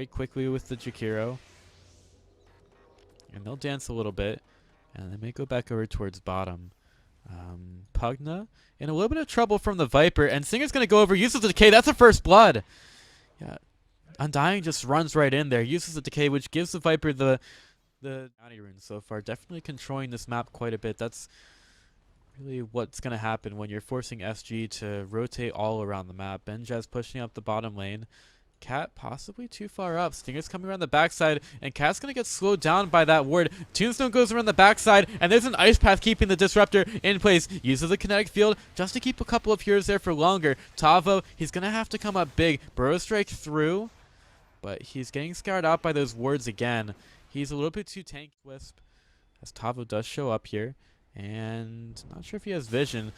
very quickly with the Jakiro. And they'll dance a little bit. And they may go back over towards bottom. Pugna in a little bit of trouble from the Viper. And Singer's going to go over, uses the Decay. That's a first blood. Yeah. Undying just runs right in there. Uses the Decay, which gives the Viper the bounty runes so far. Definitely controlling this map quite a bit. That's really what's going to happen when you're forcing SG to rotate all around the map. Benjaz pushing up the bottom lane. Cat possibly too far up. Stinger's coming around the backside, and Cat's going to get slowed down by that ward. Tombstone goes around the backside, and there's an Ice Path keeping the Disruptor in place. Uses the Kinetic Field just to keep a couple of heroes there for longer. Tavo, he's going to have to come up big. Burrow Strike through, but he's getting scoured out by those wards again. He's a little bit too tanky. Wisp, as Tavo does show up here, and not sure if he has vision.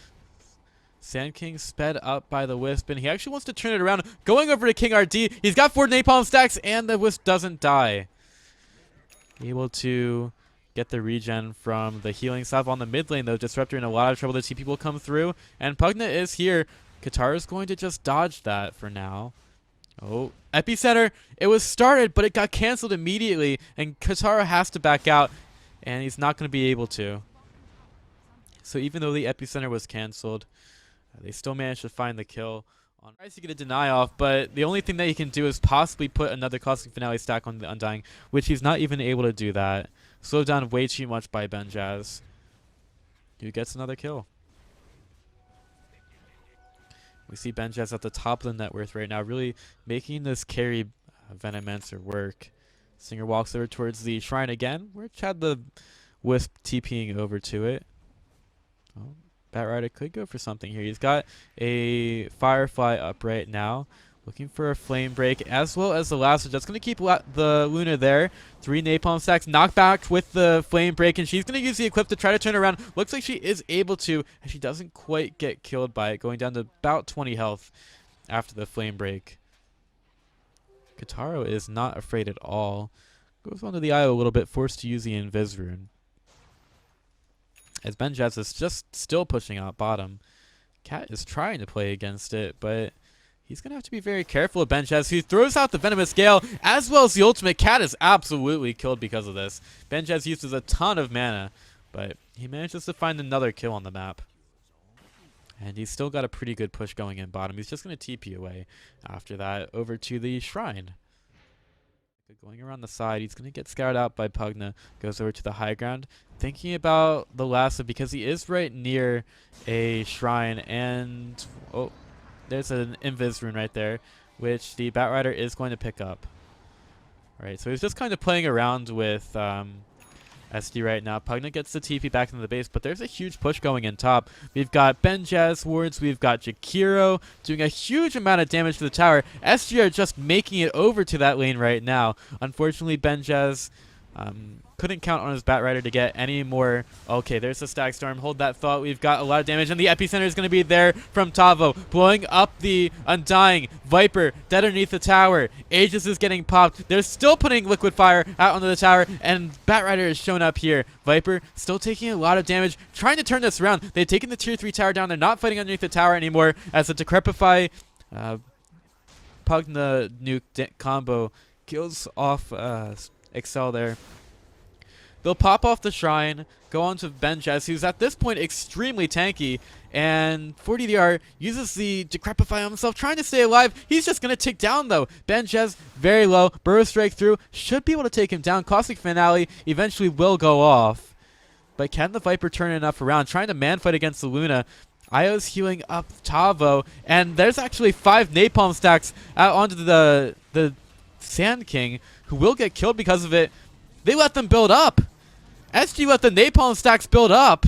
Sand King sped up by the Wisp, and he actually wants to turn it around. Going over to King RD. He's got 4 napalm stacks, and the Wisp doesn't die. Able to get the regen from the healing salve on the mid lane, though. Disruptor in a lot of trouble. The TP will come through, and Pugna is here. Katara's going to just dodge that for now. Oh, Epicenter. It was started, but it got canceled immediately, and Katara has to back out, and he's not going to be able to. So even though the Epicenter was canceled, they still managed to find the kill. Tries to get a deny off, but the only thing that he can do is possibly put another Cosmic Finale stack on the Undying, which he's not even able to do that. Slowed down way too much by Benjaz, who gets another kill. We see Benjaz at the top of the net worth right now, really making this carry Venomancer work. Singer walks over towards the shrine again, which had the Wisp TPing over to it. Oh. Batrider could go for something here. He's got a Firefly up right now, looking for a Flame Break, as well as the last one. Just going to keep the Luna there. 3 napalm stacks, knockback with the Flame Break, and she's going to use the Eclipse to try to turn around. Looks like she is able to, and she doesn't quite get killed by it, going down to about 20 health after the Flame Break. Kataro is not afraid at all. Goes onto the IO a little bit, forced to use the Invis rune. As Benjaz is just still pushing out bottom. Cat is trying to play against it, but he's going to have to be very careful of Benjaz, who throws out the Venomous Gale, as well as the ultimate. Cat is absolutely killed because of this. Benjaz uses a ton of mana, but he manages to find another kill on the map. And he's still got a pretty good push going in bottom. He's just going to TP away after that over to the shrine. Going around the side, he's going to get scoured out by Pugna. Goes over to the high ground, thinking about the last one because he is right near a shrine. And oh, there's an Invis rune right there, which the Batrider is going to pick up. All right, so he's just kind of playing around with SD right now. Pugna gets the TP back into the base, but there's a huge push going in top. We've got BenJaz wards, we've got Jakiro doing a huge amount of damage to the tower. SG are just making it over to that lane right now. Unfortunately, BenJaz couldn't count on his Batrider to get any more. Okay, there's the Stag Storm. Hold that thought. We've got a lot of damage, and the Epicenter is going to be there from Tavo, blowing up the Undying. Viper dead underneath the tower. Aegis is getting popped. They're still putting Liquid Fire out onto the tower, and Batrider is shown up here. Viper still taking a lot of damage, trying to turn this around. They've taken the tier 3 tower down. They're not fighting underneath the tower anymore, as the Decrepify Pugna nuke combo kills off Excel there. They'll pop off the shrine, go on to BenJaz, who's at this point extremely tanky, and 4DDR uses the Decrepify on himself, trying to stay alive. He's just going to tick down, though. BenJaz, very low. Burrow Strike through, should be able to take him down. Cosmic Finale eventually will go off. But can the Viper turn enough around? Trying to man-fight against the Luna. Io's healing up Tavo, and there's actually 5 napalm stacks out onto the Sand King, who will get killed because of it. They let them build up. SG let the napalm stacks build up.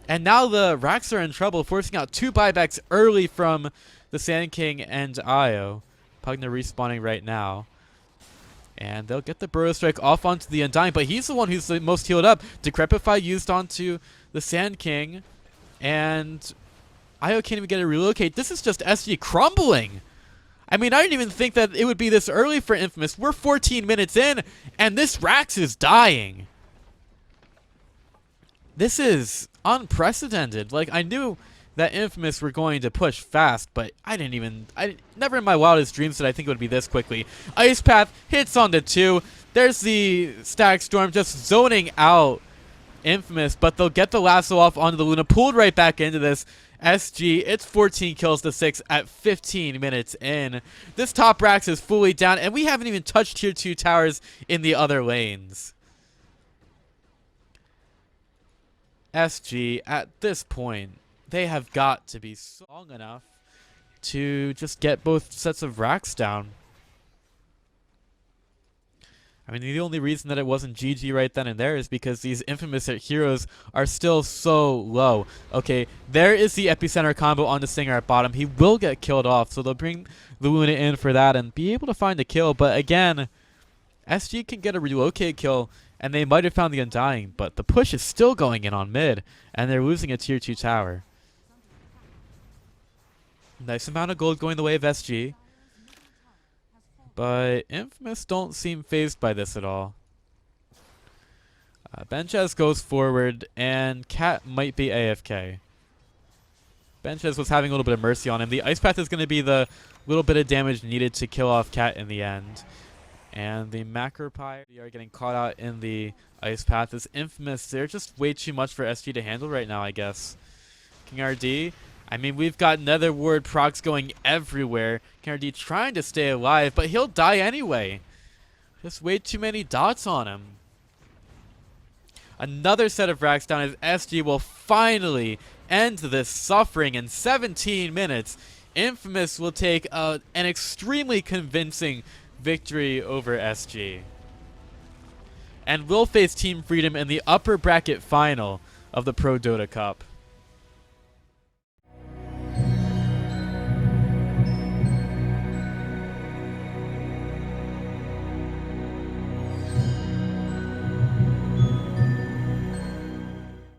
And now the Rax are in trouble, forcing out 2 buybacks early from the Sand King and Io. Pugna respawning right now. And they'll get the Burrow Strike off onto the Undying, but he's the one who's the most healed up. Decrepify used onto the Sand King. And Io can't even get a relocate. This is just SG crumbling. I mean, I didn't even think that it would be this early for Infamous. We're 14 minutes in, and this Rax is dying. This is unprecedented. Like, I knew that Infamous were going to push fast, but never in my wildest dreams did I think it would be this quickly. Ice Path hits on the 2. There's the Static Storm just zoning out Infamous, but they'll get the lasso off onto the Luna, pulled right back into this. SG, it's 14 kills to 6 at 15 minutes in. This top Rax is fully down, and we haven't even touched tier 2 towers in the other lanes. SG, at this point, they have got to be strong enough to just get both sets of racks down. I mean, the only reason that it wasn't GG right then and there is because these Infamous heroes are still so low. Okay, there is the Epicenter combo on the Stinger at bottom. He will get killed off, so they'll bring the Luna in for that and be able to find a kill. But again, SG can get a relocate kill, and they might have found the Undying, but the push is still going in on mid, and they're losing a tier 2 tower. Nice amount of gold going the way of SG. But Infamous don't seem phased by this at all. Benjaz goes forward, and Cat might be AFK. Benjaz was having a little bit of mercy on him. The Ice Path is going to be the little bit of damage needed to kill off Cat in the end. And the Macropie are getting caught out in the Ice Path. This Infamous, they're just way too much for SG to handle right now, I guess. King RD, I mean, we've got Nether Ward procs going everywhere. King RD trying to stay alive, but he'll die anyway. Just way too many dots on him. Another set of racks down as SG will finally end this suffering in 17 minutes. Infamous will take an extremely convincing victory over SG. And will face Team Freedom in the upper bracket final of the ProDotA Cup.